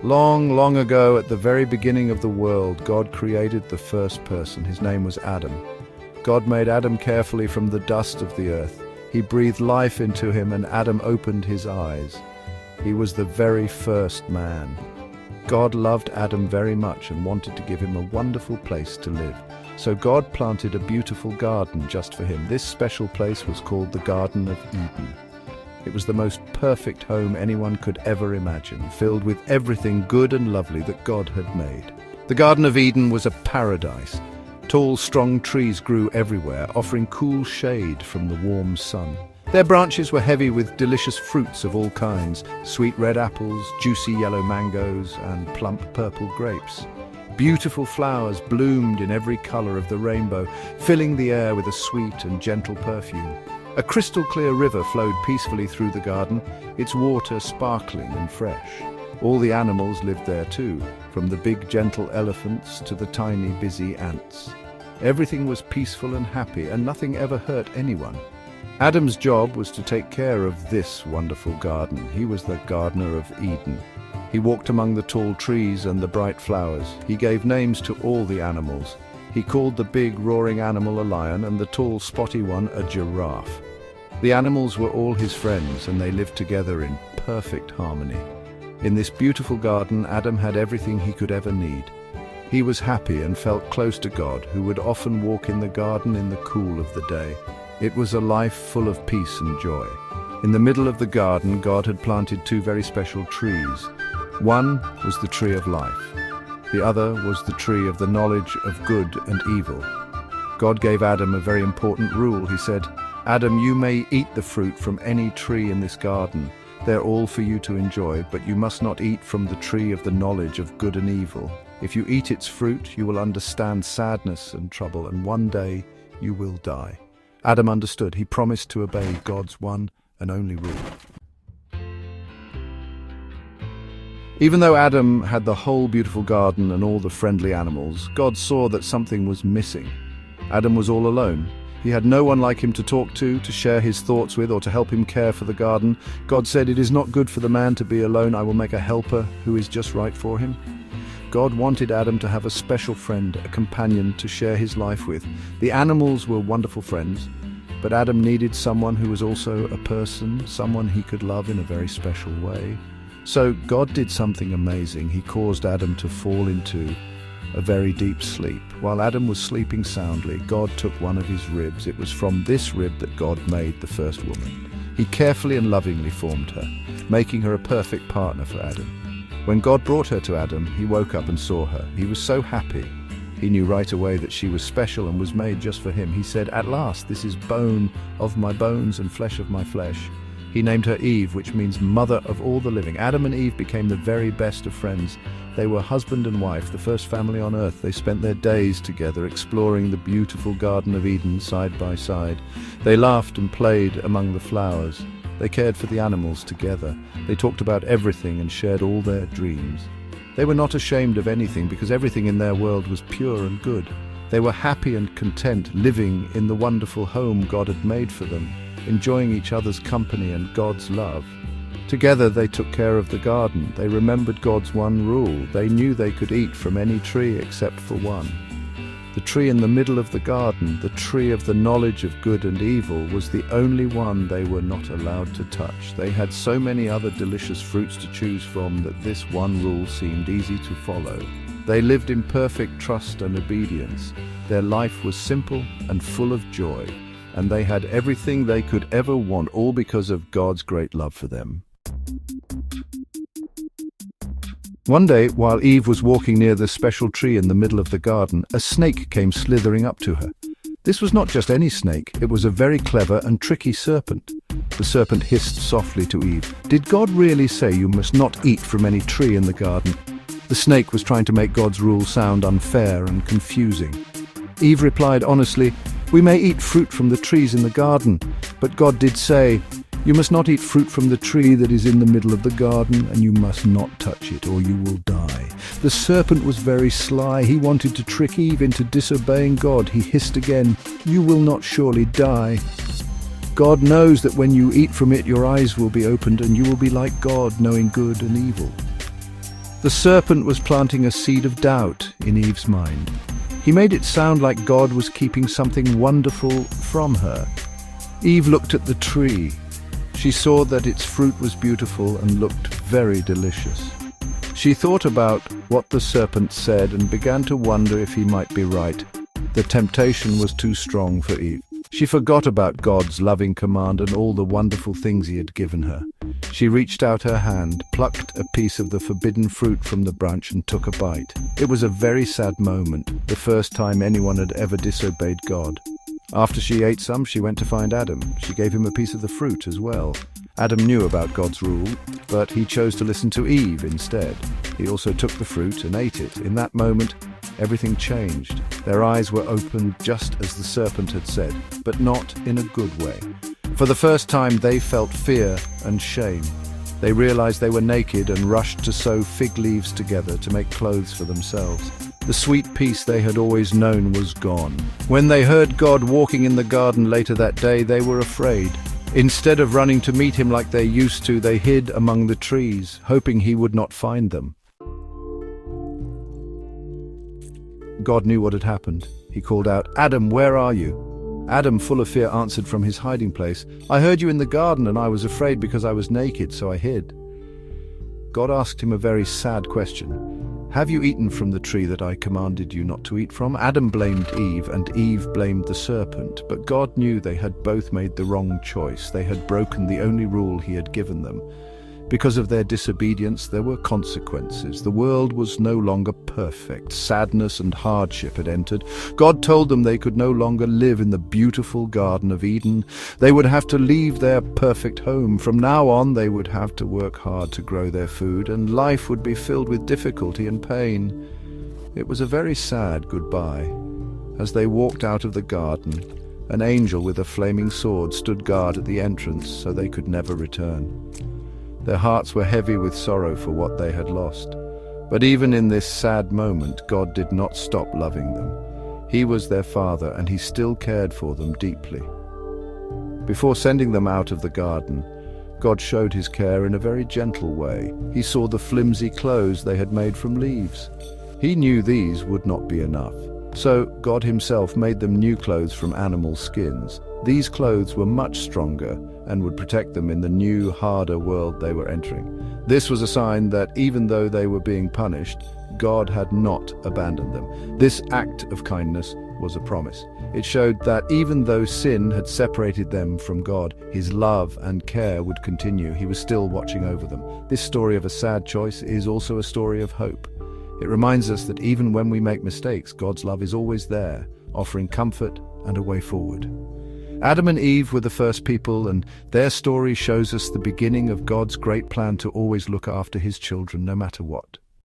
Long, long ago, at the very beginning of the world, God created the first person. His name was Adam. God made Adam carefully from the dust of the earth. He breathed life into him, and Adam opened his eyes. He was the very first man. God loved Adam very much and wanted to give him a wonderful place to live. So God planted a beautiful garden just for him. This special place was called the Garden of Eden. It was the most perfect home anyone could ever imagine, filled with everything good and lovely that God had made. The Garden of Eden was a paradise. Tall, strong trees grew everywhere, offering cool shade from the warm sun. Their branches were heavy with delicious fruits of all kinds, sweet red apples, juicy yellow mangoes, and plump purple grapes. Beautiful flowers bloomed in every color of the rainbow, filling the air with a sweet and gentle perfume. A crystal-clear river flowed peacefully through the garden, its water sparkling and fresh. All the animals lived there too, from the big gentle elephants to the tiny busy ants. Everything was peaceful and happy, and nothing ever hurt anyone. Adam's job was to take care of this wonderful garden. He was the gardener of Eden. He walked among the tall trees and the bright flowers. He gave names to all the animals. He called the big roaring animal a lion and the tall spotty one a giraffe. The animals were all his friends, and they lived together in perfect harmony. In this beautiful garden, Adam had everything he could ever need. He was happy and felt close to God, who would often walk in the garden in the cool of the day. It was a life full of peace and joy. In the middle of the garden, God had planted two very special trees. One was the tree of life. The other was the tree of the knowledge of good and evil. God gave Adam a very important rule. He said, "Adam, you may eat the fruit from any tree in this garden. They're all for you to enjoy, but you must not eat from the tree of the knowledge of good and evil. If you eat its fruit, you will understand sadness and trouble, and one day you will die." Adam understood. He promised to obey God's one and only rule. Even though Adam had the whole beautiful garden and all the friendly animals, God saw that something was missing. Adam was all alone. He had no one like him to talk to share his thoughts with, or to help him care for the garden. God said, "It is not good for the man to be alone. I will make a helper who is just right for him." God wanted Adam to have a special friend, a companion to share his life with. The animals were wonderful friends, but Adam needed someone who was also a person, someone he could love in a very special way. So God did something amazing. He caused Adam to fall into a very deep sleep. While Adam was sleeping soundly, God took one of his ribs. It was from this rib that God made the first woman. He carefully and lovingly formed her, making her a perfect partner for Adam. When God brought her to Adam, he woke up and saw her. He was so happy. He knew right away that she was special and was made just for him. He said, "At last, this is bone of my bones and flesh of my flesh." He named her Eve, which means mother of all the living. Adam and Eve became the very best of friends. They were husband and wife, the first family on earth. They spent their days together exploring the beautiful Garden of Eden side by side. They laughed and played among the flowers. They cared for the animals together. They talked about everything and shared all their dreams. They were not ashamed of anything, because everything in their world was pure and good. They were happy and content, living in the wonderful home God had made for them, enjoying each other's company and God's love. Together they took care of the garden. They remembered God's one rule. They knew they could eat from any tree except for one. The tree in the middle of the garden, the tree of the knowledge of good and evil, was the only one they were not allowed to touch. They had so many other delicious fruits to choose from that this one rule seemed easy to follow. They lived in perfect trust and obedience. Their life was simple and full of joy, and they had everything they could ever want, all because of God's great love for them. One day, while Eve was walking near the special tree in the middle of the garden, a snake came slithering up to her. This was not just any snake. It was a very clever and tricky serpent. The serpent hissed softly to Eve, "Did God really say you must not eat from any tree in the garden?" The snake was trying to make God's rule sound unfair and confusing. Eve replied honestly, "We may eat fruit from the trees in the garden, but God did say, 'You must not eat fruit from the tree that is in the middle of the garden, and you must not touch it, or you will die.'" The serpent was very sly. He wanted to trick Eve into disobeying God. He hissed again, "You will not surely die. God knows that when you eat from it, your eyes will be opened, and you will be like God, knowing good and evil." The serpent was planting a seed of doubt in Eve's mind. He made it sound like God was keeping something wonderful from her. Eve looked at the tree. She saw that its fruit was beautiful and looked very delicious. She thought about what the serpent said and began to wonder if he might be right. The temptation was too strong for Eve. She forgot about God's loving command and all the wonderful things he had given her. She reached out her hand, plucked a piece of the forbidden fruit from the branch and took a bite. It was a very sad moment, the first time anyone had ever disobeyed God. After she ate some, she went to find Adam. She gave him a piece of the fruit as well. Adam knew about God's rule, but he chose to listen to Eve instead. He also took the fruit and ate it. In that moment, everything changed. Their eyes were opened just as the serpent had said, but not in a good way. For the first time, they felt fear and shame. They realized they were naked and rushed to sew fig leaves together to make clothes for themselves. The sweet peace they had always known was gone. When they heard God walking in the garden later that day, they were afraid. Instead of running to meet him like they used to, they hid among the trees, hoping he would not find them. God knew what had happened. He called out, "Adam, where are you?" Adam, full of fear, answered from his hiding place, "I heard you in the garden, and I was afraid because I was naked, so I hid." God asked him a very sad question. "Have you eaten from the tree that I commanded you not to eat from?" Adam blamed Eve, and Eve blamed the serpent, but God knew they had both made the wrong choice. They had broken the only rule he had given them. Because of their disobedience, there were consequences. The world was no longer perfect. Sadness and hardship had entered. God told them they could no longer live in the beautiful Garden of Eden. They would have to leave their perfect home. From now on, they would have to work hard to grow their food, and life would be filled with difficulty and pain. It was a very sad goodbye. As they walked out of the garden, an angel with a flaming sword stood guard at the entrance so they could never return. Their hearts were heavy with sorrow for what they had lost. But even in this sad moment, God did not stop loving them. He was their Father, and he still cared for them deeply. Before sending them out of the garden, God showed his care in a very gentle way. He saw the flimsy clothes they had made from leaves. He knew these would not be enough. So God himself made them new clothes from animal skins. These clothes were much stronger and would protect them in the new, harder world they were entering. This was a sign that even though they were being punished, God had not abandoned them. This act of kindness was a promise. It showed that even though sin had separated them from God, his love and care would continue. He was still watching over them. This story of a sad choice is also a story of hope. It reminds us that even when we make mistakes, God's love is always there, offering comfort and a way forward. Adam and Eve were the first people, and their story shows us the beginning of God's great plan to always look after his children no matter what.